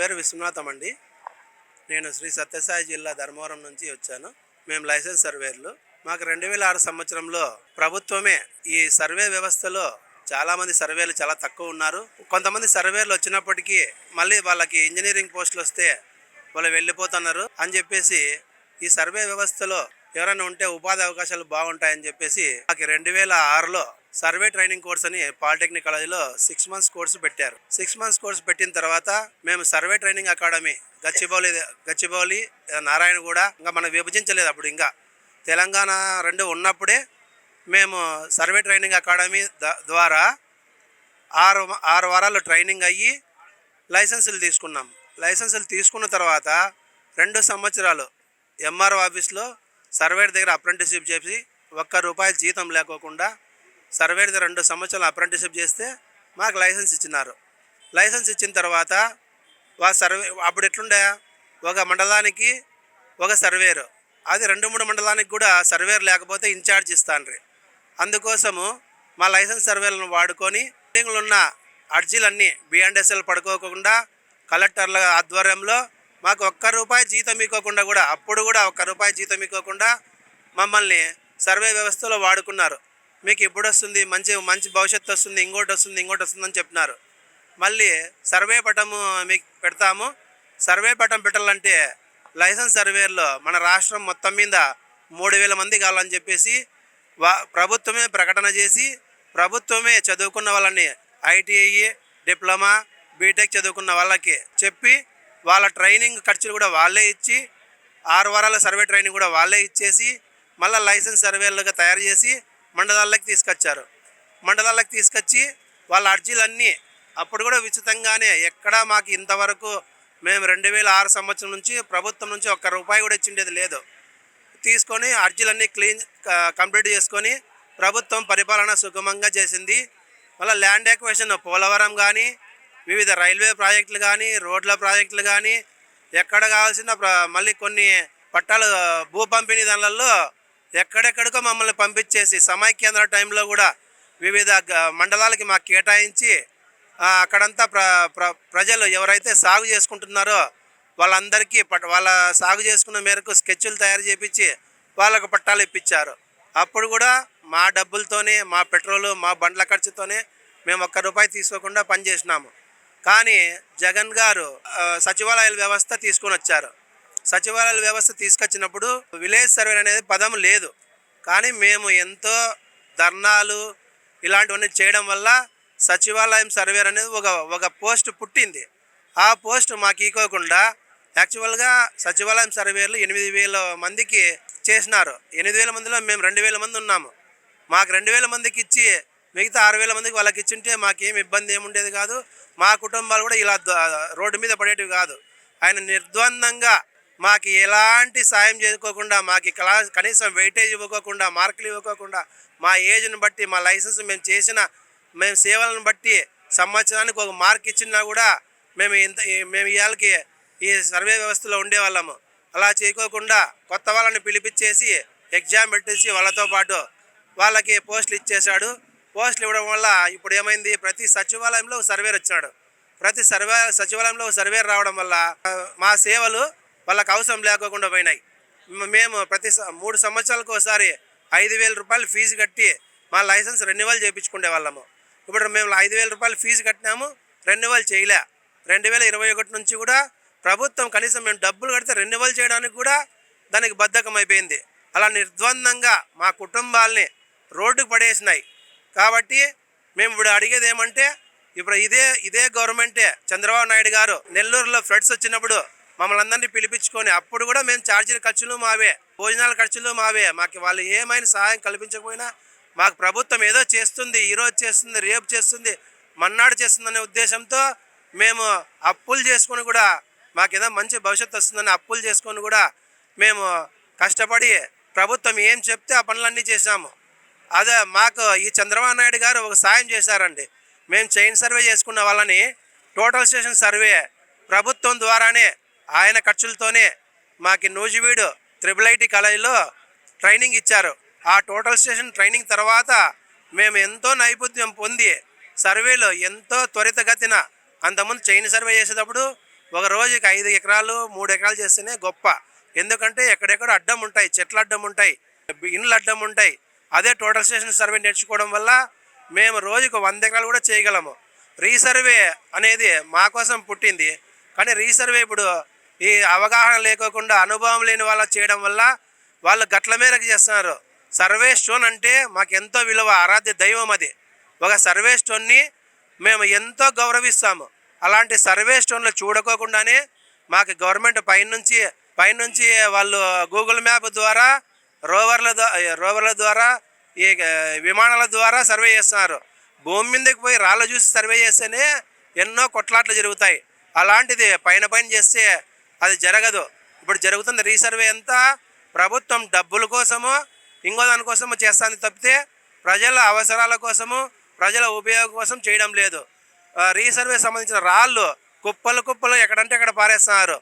పేరు విశ్వనాథం అండి. నేను శ్రీ సత్యసాయి జిల్లా ధర్మవరం నుంచి వచ్చాను. మేము లైసెన్స్ సర్వేర్లు. మాకు 2006 సంవత్సరంలో ప్రభుత్వమే ఈ సర్వే వ్యవస్థలో చాలామంది సర్వేలు చాలా తక్కువ ఉన్నారు. కొంతమంది సర్వేర్లు వచ్చినప్పటికీ మళ్ళీ వాళ్ళకి ఇంజనీరింగ్ పోస్టులు వస్తే వాళ్ళు వెళ్ళిపోతున్నారు అని చెప్పేసి ఈ సర్వే వ్యవస్థలో ఎవరైనా ఉంటే ఉపాధి అవకాశాలు బాగుంటాయని చెప్పేసి మాకు 2006లో సర్వే ట్రైనింగ్ కోర్స్ అని పాలిటెక్నిక్ కాలేజీలో 6 months కోర్సు పెట్టారు. 6 months కోర్సు పెట్టిన తర్వాత మేము survey training academy Gachibowli Narayanguda ఇంకా మనం విభజించలేదు అప్పుడు, ఇంకా తెలంగాణ రెండు ఉన్నప్పుడే మేము సర్వే ట్రైనింగ్ అకాడమీ ద్వారా 6 వారాలు ట్రైనింగ్ అయ్యి లైసెన్సులు తీసుకున్నాం. లైసెన్సులు తీసుకున్న తర్వాత 2 సంవత్సరాలు ఎంఆర్ఓ ఆఫీస్లో సర్వేర్ దగ్గర అప్రెంటిస్షిప్ చేసి ₹1 జీతం లేకోకుండా సర్వేర్ దగ్గర 2 సంవత్సరాలు అప్రెంటిస్షిప్ చేస్తే మాకు లైసెన్స్ ఇచ్చినారు. లైసెన్స్ ఇచ్చిన తర్వాత సర్వే అప్పుడు ఎట్లుండే, ఒక మండలానికి ఒక సర్వేరు, అది 2-3 మండలానికి కూడా సర్వేర్ లేకపోతే ఇన్ఛార్జ్ ఇస్తాండ్రి. అందుకోసము మా లైసెన్స్ సర్వేలను వాడుకొని ఉన్న అర్జీలన్నీ బిఎండ్ఎస్ఎల్ పడుకోకుండా కలెక్టర్ల ఆధ్వర్యంలో మాకు ₹1 జీతం ఇవ్వకుండా కూడా, అప్పుడు కూడా ₹1 జీతం ఇవ్వకుండా మమ్మల్ని సర్వే వ్యవస్థలో వాడుకున్నారు. మీకు ఇప్పుడు వస్తుంది, మంచి భవిష్యత్తు వస్తుంది, ఇంకోటి వస్తుందని చెప్పినారు. మళ్ళీ సర్వే పటము మీకు పెడతాము. సర్వే పటం పెట్టాలంటే లైసెన్స్ సర్వేర్లో మన రాష్ట్రం మొత్తం మీద 3000 మంది కావాలని చెప్పేసి ప్రభుత్వమే ప్రకటన చేసి, ప్రభుత్వమే చదువుకున్న వాళ్ళని ఐటీఐ, డిప్లొమా, బీటెక్ చదువుకున్న వాళ్ళకి చెప్పి వాళ్ళ ట్రైనింగ్ ఖర్చులు కూడా వాళ్ళే ఇచ్చి 6 వారాల సర్వే ట్రైనింగ్ కూడా వాళ్ళే ఇచ్చేసి మళ్ళీ లైసెన్స్ సర్వేలుగా తయారు చేసి మండలాలకు తీసుకొచ్చారు. మండలాలకు తీసుకొచ్చి వాళ్ళ అర్జీలన్నీ అప్పుడు కూడా ఉచితంగానే, ఎక్కడా మాకు ఇంతవరకు మేము 2006 సంవత్సరం నుంచి ప్రభుత్వం నుంచి ₹1 కూడా ఇచ్చిండేది లేదు. తీసుకొని అర్జీలన్నీ కంప్లీట్ చేసుకొని ప్రభుత్వం పరిపాలన సుగమంగా చేసింది. మళ్ళీ ల్యాండ్ ఎక్విజిషన్ పోలవరం కానీ, వివిధ రైల్వే ప్రాజెక్టులు కానీ, రోడ్ల ప్రాజెక్టులు కానీ, ఎక్కడ కావాల్సిన మళ్ళీ కొన్ని పట్టాలు భూ పంపిణీ దానిలలో ఎక్కడెక్కడికో మమ్మల్ని పంపించేసి సమైక్యాంధ్ర టైంలో కూడా వివిధ మండలాలకి మాకు కేటాయించి అక్కడంతా ప్రజలు ఎవరైతే సాగు చేసుకుంటున్నారో వాళ్ళందరికీ వాళ్ళ సాగు చేసుకున్న మేరకు స్కెచ్లు తయారు చేయించి వాళ్ళకు పట్టాలు ఇప్పించారు. అప్పుడు కూడా మా డబ్బులతోనే, మా పెట్రోలు, మా బండ్ల ఖర్చుతోనే మేము ₹1 తీసుకోకుండా పనిచేసినాము. కానీ జగన్ గారు సచివాలయాల వ్యవస్థ తీసుకొని వచ్చారు. సచివాలయాల వ్యవస్థ తీసుకొచ్చినప్పుడు విలేజ్ సర్వే అనేది పదం లేదు. కానీ మేము ఎంతో ధర్నాలు ఇలాంటివన్నీ చేయడం వల్ల సచివాలయం సర్వేర్ అనేది ఒక పోస్ట్ పుట్టింది. ఆ పోస్ట్ మాకు ఇవ్వకుండా యాక్చువల్గా సచివాలయం సర్వేర్లు 8000 మందికి చేసినారు. 8000 మందిలో మేము 2000 మంది ఉన్నాము. మాకు 2000 మందికి ఇచ్చి మిగతా 6000 మందికి వాళ్ళకి ఇచ్చింటే మాకేం ఇబ్బంది ఏముండేది కాదు. మా కుటుంబాలు కూడా ఇలా రోడ్డు మీద పడేటివి కాదు. ఆయన నిర్ద్వందంగా మాకు ఎలాంటి సాయం చేసుకోకుండా, మాకు కనీసం వెయిటేజ్ ఇవ్వకోకుండా, మార్కులు ఇవ్వకోకుండా, మా ఏజ్ని బట్టి, మా లైసెన్స్ మేము సేవలను బట్టి సంవత్సరానికి ఒక మార్క్ ఇచ్చినా కూడా మేము ఇవాళకి ఈ సర్వే వ్యవస్థలో ఉండేవాళ్ళము. అలా చేయకోకుండా కొత్త వాళ్ళని పిలిపించేసి ఎగ్జామ్ పెట్టేసి వాళ్ళతో పాటు వాళ్ళకి పోస్టులు ఇచ్చేశాడు. పోస్టులు ఇవ్వడం వల్ల ఇప్పుడు ఏమైంది, ప్రతి సచివాలయంలో సర్వేర్ వచ్చినాడు. ప్రతి సచివాలయంలో సర్వేర్ రావడం వల్ల మా సేవలు వాళ్ళకి అవసరం లేకోకుండా పోయినాయి. మేము ప్రతి 3 సంవత్సరాలకు ఒకసారి ₹5000 ఫీజు కట్టి మా లైసెన్స్ రెన్యువల్ చేయించుకునే వాళ్ళము. ఇప్పుడు మేము ₹5000 ఫీజు కట్టినాము, రెన్యువల్ చేయలే. 2021 నుంచి కూడా ప్రభుత్వం కనీసం మేము డబ్బులు కడితే రెన్యువల్ చేయడానికి కూడా దానికి బద్ధకం అయిపోయింది. అలా నిర్ద్వందంగా మా కుటుంబాలని రోడ్డుకు పడేసినాయి. కాబట్టి మేము ఇప్పుడు అడిగేది ఏమంటే, ఇప్పుడు ఇదే గవర్నమెంటే చంద్రబాబు నాయుడు గారు నెల్లూరులో ఫ్లడ్స్ వచ్చినప్పుడు మమ్మల్ని అందరినీ పిలిపించుకొని అప్పుడు కూడా మేము ఛార్జీల ఖర్చులు మావే, భోజనాల ఖర్చులు మావే. మాకు వాళ్ళు ఏమైనా సహాయం కల్పించకపోయినా మాకు ప్రభుత్వం ఏదో చేస్తుంది, ఈరోజు చేస్తుంది, రేపు చేస్తుంది, మన్నాడు చేస్తుంది అనే ఉద్దేశంతో మేము అప్పులు చేసుకొని కూడా మాకు ఏదో మంచి భవిష్యత్తు వస్తుందని అప్పులు చేసుకొని కూడా మేము కష్టపడి ప్రభుత్వం ఏం చెప్తే ఆ పనులన్నీ చేశాము. అదే మాకు ఈ చంద్రబాబు నాయుడు గారు ఒక సాయం చేశారండి. మేము చైన్ సర్వే చేసుకున్న వాళ్ళని టోటల్ స్టేషన్ సర్వే ప్రభుత్వం ద్వారానే ఆయన ఖర్చులతోనే మాకు నూజివీడు IIIT కాలేజీలో ట్రైనింగ్ ఇచ్చారు. ఆ టోటల్ స్టేషన్ ట్రైనింగ్ తర్వాత మేము ఎంతో నైపుణ్యం పొంది సర్వేలో ఎంతో త్వరితగతిన, అంతకుముందు చైన్ సర్వే చేసేటప్పుడు ఒక రోజుకి 5 ఎకరాలు 3 ఎకరాలు చేస్తేనే గొప్ప. ఎందుకంటే ఎక్కడెక్కడ అడ్డం ఉంటాయి, చెట్లు అడ్డం ఉంటాయి, ఇండ్లు అడ్డం ఉంటాయి. అదే టోటల్ స్టేషన్ సర్వే నేర్చుకోవడం వల్ల మేము రోజుకు 100 ఎకరాలు కూడా చేయగలము. రీసర్వే అనేది మా కోసం పుట్టింది, కానీ రీసర్వే ఇప్పుడు ఈ అవగాహన లేకోకుండా అనుభవం లేని వాళ్ళకి చేయడం వల్ల వాళ్ళు గట్ల మేరకు చేస్తున్నారు. సర్వే స్టోన్ అంటే మాకు ఎంతో విలువ, ఆరాధ్య దైవం అది. ఒక సర్వే స్టోన్ని మేము ఎంతో గౌరవిస్తాము. అలాంటి సర్వే స్టోన్లు చూడకోకుండానే మాకు గవర్నమెంట్ పైనుంచి వాళ్ళు గూగుల్ మ్యాప్ ద్వారా రోవర్ల ద్వారా ఈ విమానాల ద్వారా సర్వే చేస్తున్నారు. భూమి మీదకి పోయి రాళ్ళు చూసి సర్వే చేస్తేనే ఎన్నో కొట్లాట్లు జరుగుతాయి. అలాంటిది పైన చేస్తే అది జరగదు. ఇప్పుడు జరుగుతున్న రీసర్వే అంతా ప్రభుత్వం డబ్బుల కోసము ఇంకో దానికోసము చేస్తుంది తప్పితే ప్రజల అవసరాల కోసము ప్రజల ఉపయోగం కోసం చేయడం లేదు. రీసర్వే సంబంధించిన రాళ్ళు కుప్పలు ఎక్కడంటే అక్కడ పారేస్తున్నారు.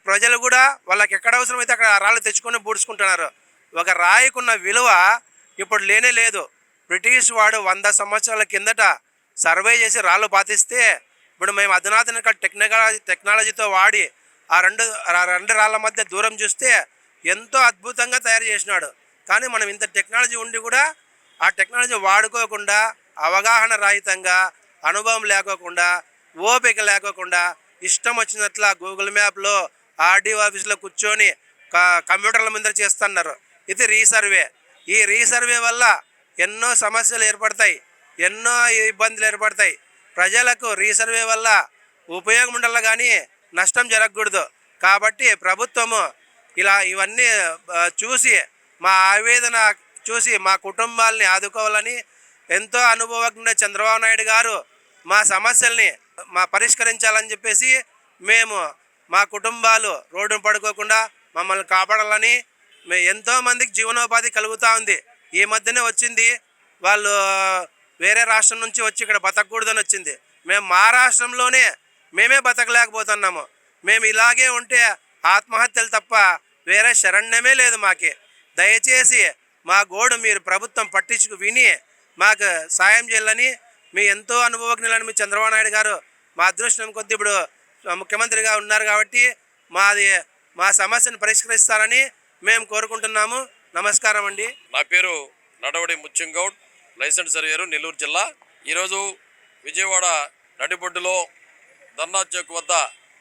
ప్రజలు కూడా వాళ్ళకి ఎక్కడ అవసరమైతే అక్కడ రాళ్ళు తెచ్చుకొని పూడ్చుకుంటున్నారు. ఒక రాయికున్న విలువ ఇప్పుడు లేనే లేదు. బ్రిటిష్ వాడు 100 సంవత్సరాల కిందట సర్వే చేసి రాళ్ళు పాతిస్తే ఇప్పుడు మేము అధునాతన టెక్నాలజీతో వాడి ఆ రెండు రాళ్ళ మధ్య దూరం చూస్తే ఎంతో అద్భుతంగా తయారు చేసినాడు. కానీ మనం ఇంత టెక్నాలజీ ఉండి కూడా ఆ టెక్నాలజీ వాడుకోకుండా అవగాహన రహితంగా, అనుభవం లేకోకుండా, ఓపిక లేకోకుండా ఇష్టం వచ్చినట్ల గూగుల్ మ్యాప్లో ఆర్డీఓ ఆఫీస్లో కూర్చొని కంప్యూటర్ల ముందర చేస్తున్నారు. ఇది రీసర్వే. ఈ రీసర్వే వల్ల ఎన్నో సమస్యలు ఏర్పడతాయి, ఎన్నో ఇబ్బందులు ఏర్పడతాయి. ప్రజలకు రీసర్వే వల్ల ఉపయోగం ఉండాలి కానీ నష్టం జరగకూడదు. కాబట్టి ప్రభుత్వము ఇవన్నీ చూసి మా ఆవేదన చూసి మా కుటుంబాలని ఆదుకోవాలని ఎంతో అనుభవజ్ఞ చంద్రబాబు నాయుడు గారు మా సమస్యల్ని పరిష్కరించాలని చెప్పేసి మేము మా కుటుంబాలు రోడ్డును పడుకోకుండా మమ్మల్ని కాపాడాలని ఎంతోమందికి జీవనోపాధి కలుగుతూ ఉంది. ఈ మధ్యనే వచ్చింది వాళ్ళు వేరే రాష్ట్రం నుంచి వచ్చి ఇక్కడ బతకూడదని వచ్చింది. మేము మా రాష్ట్రంలోనే మేమే బతకలేకపోతున్నాము. మేము ఇలాగే ఉంటే ఆత్మహత్యలు తప్ప వేరే శరణ్యమే లేదు మాకి. దయచేసి మా గోడు మీరు ప్రభుత్వం విని మాకు సాయం చేయాలని మీ ఎంతో అనుభవజ్ఞులని మీ చంద్రబాబు నాయుడు గారు మా అదృష్టం కొద్ది ఇప్పుడు ముఖ్యమంత్రిగా ఉన్నారు కాబట్టి మా సమస్యను పరిష్కరిస్తారని మేము కోరుకుంటున్నాము. నమస్కారం అండి. నా పేరు నడవడి ముత్యంగౌడ్, లైసెన్స్ సర్వేయరు, నెల్లూరు జిల్లా. ఈరోజు విజయవాడ నడిబొడ్డులో ధర్నా చౌక్ వద్ద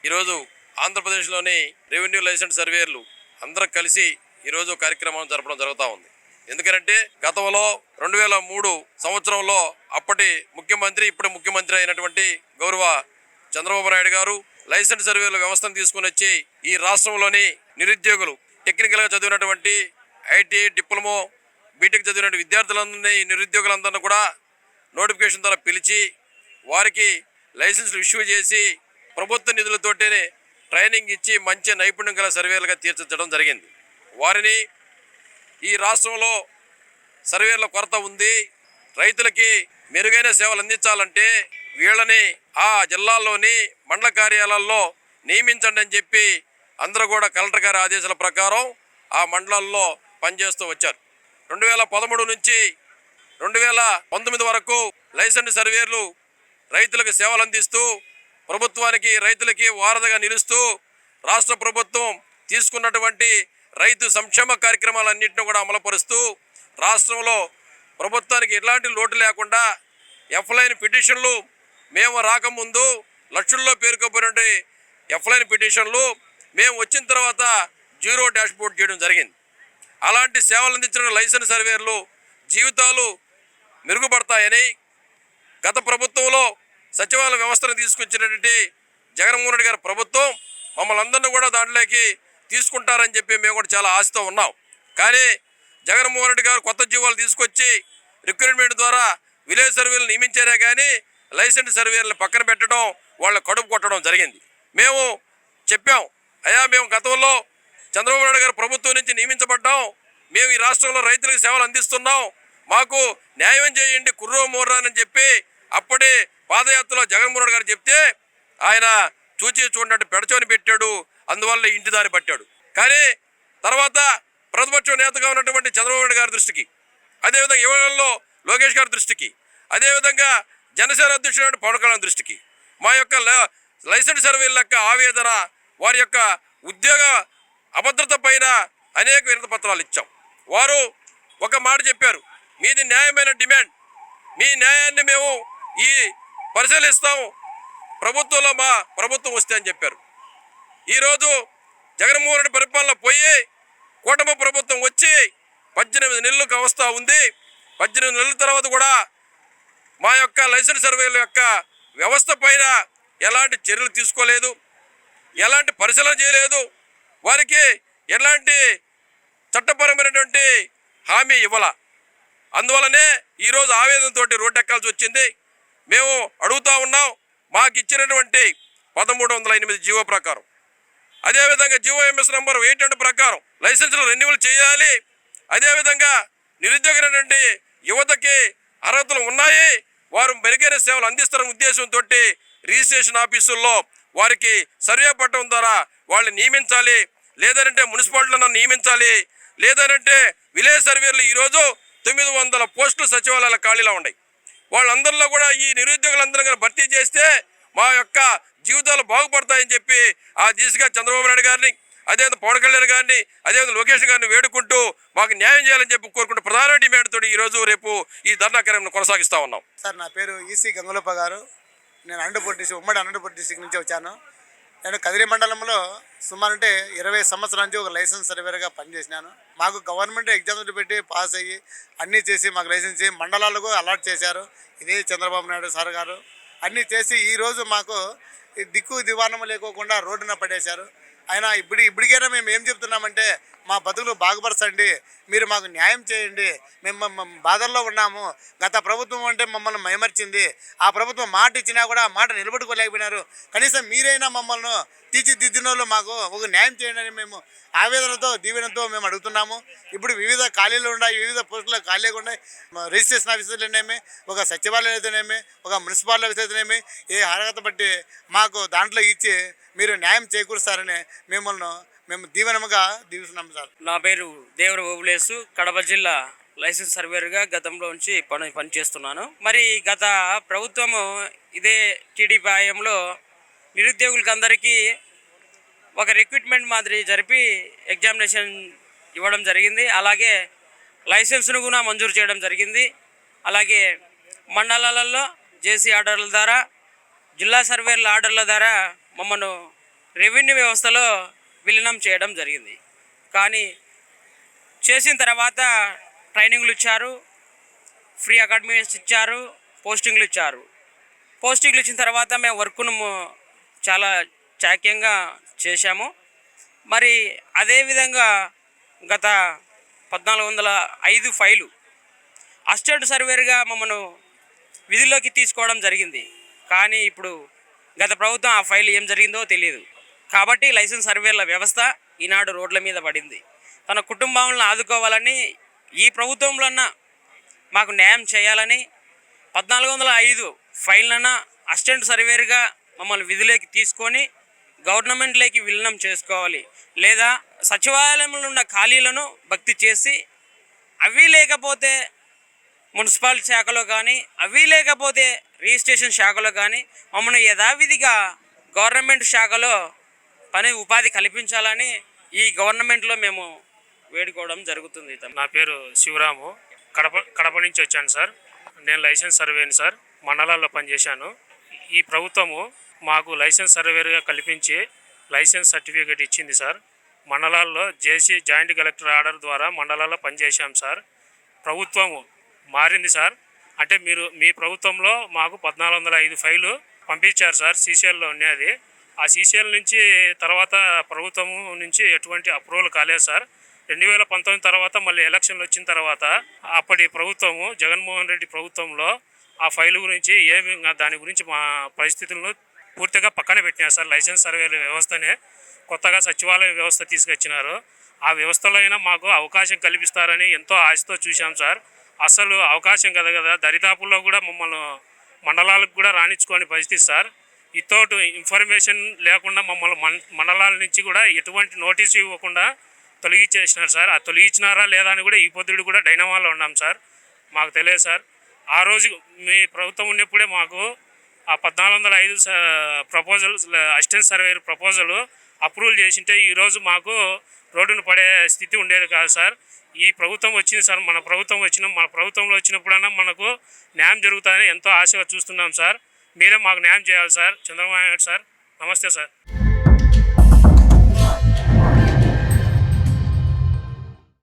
ఈరోజు ఆంధ్రప్రదేశ్లోని రెవెన్యూ లైసెన్స్ సర్వేయర్లు అందరూ కలిసి ఈరోజు కార్యక్రమం జరపడం జరుగుతూ ఉంది. ఎందుకంటే గతంలో 2003 సంవత్సరంలో అప్పటి ముఖ్యమంత్రి ఇప్పుడు ముఖ్యమంత్రి అయినటువంటి గౌరవ చంద్రబాబు నాయుడు గారు లైసెన్స్ సర్వేల వ్యవస్థను తీసుకుని వచ్చి ఈ రాష్ట్రంలోని నిరుద్యోగులు, టెక్నికల్గా చదివినటువంటి ఐటీ, డిప్లొమో, బీటెక్ చదివినటువంటి విద్యార్థులందరినీ, నిరుద్యోగులందరినీ కూడా నోటిఫికేషన్ ద్వారా పిలిచి వారికి లైసెన్సులు ఇష్యూ చేసి ప్రభుత్వ నిధులతోటే ట్రైనింగ్ ఇచ్చి మంచి నైపుణ్యం గల సర్వేలుగా తీర్చిదిద్దడం జరిగింది. వారిని ఈ రాష్ట్రంలో సర్వేల కొరత ఉంది, రైతులకి మెరుగైన సేవలు అందించాలంటే వీళ్ళని ఆ జిల్లాల్లోని మండల కార్యాలయాల్లో నియమించండి అని చెప్పి అందరూ కూడా కలెక్టర్ గారి ఆదేశాల ప్రకారం ఆ మండలాల్లో పనిచేస్తూ వచ్చారు. 2013 నుంచి 2019 వరకు లైసెన్స్ సర్వేర్లు రైతులకు సేవలు అందిస్తూ ప్రభుత్వానికి, రైతులకి వారధిగా నిలుస్తూ రాష్ట్ర ప్రభుత్వం తీసుకున్నటువంటి రైతు సంక్షేమ కార్యక్రమాలన్నింటినీ కూడా అమలుపరుస్తూ రాష్ట్రంలో ప్రభుత్వానికి ఎలాంటి లోటు లేకుండా ఎఫ్లైన్ పిటిషన్లు మేము రాకముందు లక్షల్లో పేరుకోపోయినటువంటి ఎఫ్లైన్ పిటిషన్లు మేము వచ్చిన తర్వాత 0 డాష్బోర్డ్ చేయడం జరిగింది. అలాంటి సేవలు అందించిన లైసెన్స్ సర్వేర్లు జీవితాలు మెరుగుపడతాయని గత ప్రభుత్వంలో సచివాలయ వ్యవస్థను తీసుకొచ్చినటువంటి జగన్మోహన్ రెడ్డి గారి ప్రభుత్వం మమ్మల్ని అందరినీ కూడా దాంట్లోకి తీసుకుంటారని చెప్పి మేము కూడా చాలా ఆశతో ఉన్నాం. కానీ జగన్మోహన్ రెడ్డి గారు కొత్త జీవాలు తీసుకొచ్చి రిక్రూట్మెంట్ ద్వారా విలేజ్ సర్వేలు నియమించారే కానీ లైసెన్స్ సర్వేలను పక్కన పెట్టడం, వాళ్ళ కడుపు కొట్టడం జరిగింది. మేము చెప్పాం, అయ్యా మేము గతంలో చంద్రబాబు నాయుడు గారు ప్రభుత్వం నుంచి నియమించబడ్డాం, మేము ఈ రాష్ట్రంలో రైతులకు సేవలు అందిస్తున్నాం, మాకు న్యాయం చేయండి కుర్రో మోర్రానని చెప్పి అప్పటి పాదయాత్రలో జగన్మోహన్ రెడ్డి గారు చెప్తే ఆయన చూడనట్టు పెడచోని పెట్టాడు, అందువల్ల ఇంటి దారి పట్టాడు. కానీ తర్వాత ప్రతిపక్ష నేతగా ఉన్నటువంటి చంద్రబాబు నాయుడు గారి దృష్టికి, అదేవిధంగా యువగంలో లోకేష్ గారి దృష్టికి, అదేవిధంగా జనసేన అధ్యక్షుడు పవన్ కళ్యాణ్ దృష్టికి మా యొక్క లైసెన్స్ సర్వేల యొక్క ఆవేదన, వారి యొక్క ఉద్యోగ అభద్రత పైన అనేక వినతి పత్రాలు ఇచ్చాం. వారు ఒక మాట చెప్పారు, మీది న్యాయమైన డిమాండ్, మీ న్యాయాన్ని మేము ఈ పరిశీలిస్తాం, ప్రభుత్వంలో మా ప్రభుత్వం వస్తే అని చెప్పారు. ఈరోజు జగన్మోహన్ రెడ్డి పరిపాలన పోయి కూటమి ప్రభుత్వం వచ్చి 18 నెలలకు అవస్థ ఉంది. 18 నెలల తర్వాత కూడా మా యొక్క లైసెన్స్ సర్వేల యొక్క వ్యవస్థ పైన ఎలాంటి చర్యలు తీసుకోలేదు, ఎలాంటి పరిశీలన చేయలేదు, వారికి ఎలాంటి చట్టపరమైనటువంటి హామీ ఇవ్వాల. అందువలనే ఈరోజు ఆవేదనతో రోడ్డు ఎక్కాల్సి వచ్చింది. మేము అడుగుతూ ఉన్నాం, మాకు ఇచ్చినటువంటి 1308 జీవో ప్రకారం, అదేవిధంగా జీవో ఎంఎస్ నంబర్ 800 ప్రకారం లైసెన్సులు రెన్యువల్ చేయాలి. అదేవిధంగా నిరుద్యోగమైనటువంటి యువతకి అర్హతలు ఉన్నాయి, వారు మెరుగైన సేవలు అందిస్తారనే ఉద్దేశంతో రిజిస్ట్రేషన్ ఆఫీసుల్లో వారికి సర్వే పట్టడం ద్వారా వాళ్ళని నియమించాలి, లేదంటే మున్సిపాలిటీలను నియమించాలి, లేదంటే విలేజ్ సర్వేలు ఈరోజు 900 పోస్టులు సచివాలయాల ఖాళీలో ఉన్నాయి. వాళ్ళందరిలో కూడా ఈ నిరుద్యోగులందరూ కూడా భర్తీ చేస్తే మా యొక్క జీవితాలు బాగుపడతాయని చెప్పి ఆ దిశగా చంద్రబాబు నాయుడు గారిని, అదేవిధంగా పవన్ కళ్యాణ్ గారిని, అదేవిధంగా లోకేష్ గారిని వేడుకుంటూ మాకు న్యాయం చేయాలని చెప్పి కోరుకుంటూ ప్రధాన డిమాండ్ తోటి ఈరోజు రేపు ఈ ధర్నా కార్యక్రమం కొనసాగిస్తూ ఉన్నాం. సార్, నా పేరు ఈసీ గంగులప్ప గారు. నేను అనంతపూర్ డిస్ట్రిక్ట్, ఉమ్మడి అనంతపూర్ డిస్ట్రిక్ట్ నుంచి వచ్చాను. నేను కదిరి మండలంలో సుమారు అంటే 20 సంవత్సరాల నుంచి ఒక లైసెన్స్ సర్వేర్గా పనిచేసినాను. మాకు గవర్నమెంట్ ఎగ్జామ్స్ పెట్టి పాస్ అయ్యి అన్నీ చేసి మాకు లైసెన్స్ ఇచ్చి మండలాలకు అలాట్ చేశారు. ఇదే చంద్రబాబు నాయుడు సార్ గారు అన్నీ చేసి ఈరోజు మాకు దిక్కు దివాణం లేకోకుండా రోడ్డున పడేశారు. అయినా ఇప్పటికైనా మేము ఏం చెప్తున్నామంటే, మా బతుకులు బాగుపరచండి, మీరు మాకు న్యాయం చేయండి, మేము బాధల్లో ఉన్నాము. గత ప్రభుత్వం అంటే మమ్మల్ని మైమర్చింది, ఆ ప్రభుత్వం మాట ఇచ్చినా కూడా ఆ మాట నిలబెట్టుకోలేకపోయినారు. కనీసం మీరైనా మమ్మల్ని తీర్చిదిద్దిన వాళ్ళు మాకు ఒక న్యాయం చేయండి అని మేము ఆవేదనతో దీవెనతో మేము అడుగుతున్నాము. ఇప్పుడు వివిధ ఖాళీలు ఉన్నాయి, వివిధ పోస్టులు ఖాళీగా ఉన్నాయి. రిజిస్ట్రేషన్ ఆఫీసులు అయితేనేమి, ఒక సచివాలయం అయితేనేమి, ఒక మున్సిపాలిటీ ఆఫీస్ అయితేనేమి, ఏ అర్హత బట్టి మాకు దాంట్లో ఇచ్చి మీరు న్యాయం చేకూరుస్తారని మేము దీవెనముగా దీవిస్తున్నాం సార్. నా పేరు దేవర ఓబులేసు, కడప జిల్లా లైసెన్స్ సర్వేర్గా గతంలో నుంచి పనిచేస్తున్నాను. మరి గత ప్రభుత్వము ఇదే టీడీపీ హయాంలో నిరుద్యోగులకు అందరికీ ఒక రిక్రూట్మెంట్ మాదిరి జరిపి ఎగ్జామినేషన్ ఇవ్వడం జరిగింది. అలాగే లైసెన్స్ను కూడా మంజూరు చేయడం జరిగింది. అలాగే మండలాలలో జేసీ ఆర్డర్ల ద్వారా, జిల్లా సర్వేల ఆర్డర్ల ద్వారా మమ్మల్ని రెవెన్యూ వ్యవస్థలో విలీనం చేయడం జరిగింది. కానీ చేసిన తర్వాత ట్రైనింగ్లు ఇచ్చారు, ఫ్రీ అకాడమీస్ ఇచ్చారు, పోస్టింగ్లు ఇచ్చారు. పోస్టింగ్లు ఇచ్చిన తర్వాత మేము వర్క్ను చాలా చాక్యంగా చేశాము. మరి అదేవిధంగా గత 1405 ఫైలు అసిస్టెంట్ సర్వేర్గా మమ్మల్ని విధుల్లోకి తీసుకోవడం జరిగింది. కానీ ఇప్పుడు గత ప్రభుత్వం ఆ ఫైల్ ఏం జరిగిందో తెలియదు. కాబట్టి లైసెన్స్ సర్వేల వ్యవస్థ ఈనాడు రోడ్ల మీద పడింది. తన కుటుంబాలను ఆదుకోవాలని ఈ ప్రభుత్వంలోన మాకు న్యాయం చేయాలని 1405 ఫైళ్ళన అసిస్టెంట్ సర్వేర్గా మమ్మల్ని విధులోకి తీసుకొని గవర్నమెంట్లోకి విలీనం చేసుకోవాలి, లేదా సచివాలయంలో ఉన్న ఖాళీలను భర్తీ చేసి, అవి లేకపోతే మున్సిపల్ శాఖలో కానీ, అవి లేకపోతే రిజిస్ట్రేషన్ శాఖలో కానీ మమ్మల్ని యథావిధిగా గవర్నమెంట్ శాఖలో ఉపాధి కల్పించాలని ఈ గవర్నమెంట్లో మేము వేడుకోవడం జరుగుతుంది. నా పేరు శివరాము, కడప నుంచి వచ్చాను సార్. నేను లైసెన్స్ సర్వేని సార్, మండలాల్లో పనిచేశాను. ఈ ప్రభుత్వము మాకు లైసెన్స్ సర్వేగా కల్పించి లైసెన్స్ సర్టిఫికేట్ ఇచ్చింది సార్. మండలాల్లో జేసీ జాయింట్ కలెక్టర్ ఆర్డర్ ద్వారా మండలాల్లో పనిచేశాం సార్. ప్రభుత్వము మారింది సార్. అంటే మీ ప్రభుత్వంలో మాకు 1405 ఫైలు పంపించారు సార్, సీసీఎల్లో ఉన్నది. ఆ సీసీఎల్ నుంచి తర్వాత ప్రభుత్వం నుంచి ఎటువంటి అప్రూవల్ కాలేదు సార్. 2019 తర్వాత మళ్ళీ ఎలక్షన్లు వచ్చిన తర్వాత అప్పటి ప్రభుత్వము జగన్మోహన్ రెడ్డి ప్రభుత్వంలో ఆ ఫైలు గురించి దాని గురించి మా పరిస్థితులను పూర్తిగా పక్కన పెట్టినారు సార్. లైసెన్స్ సర్వేల వ్యవస్థనే కొత్తగా సచివాలయ వ్యవస్థ తీసుకొచ్చినారు. ఆ వ్యవస్థలో అయినా మాకు అవకాశం కల్పిస్తారని ఎంతో ఆశతో చూసాం సార్. అసలు అవకాశం కదా దరిదాపుల్లో కూడా మమ్మల్ని మండలాలకు కూడా రాణించుకోని పరిస్థితి సార్. వితౌట్ ఇన్ఫర్మేషన్ లేకుండా మమ్మల్ని మండలాల నుంచి కూడా ఎటువంటి నోటీసు ఇవ్వకుండా తొలగించేసినారు సార్. ఆ తొలగించినారా లేదా అని కూడా ఈ పొద్దుడు కూడా డైనమాలో ఉన్నాం సార్. మాకు తెలియదు సార్. ఆ రోజు మీ ప్రభుత్వం ఉన్నప్పుడే మాకు ఆ 1405 proposal assistant surveyor proposal approval చేసింటే ఈరోజు మాకు రోడ్డును పడే స్థితి ఉండేది కాదు సార్. ఈ ప్రభుత్వం వచ్చింది సార్, మన ప్రభుత్వంలో వచ్చినప్పుడన్నా మనకు న్యాయం జరుగుతుందని ఎంతో ఆశగా చూస్తున్నాం సార్. మీరే మాకు న్యాయం చేయాలి సార్. చంద్రబాబు నాయుడు సార్, నమస్తే సార్.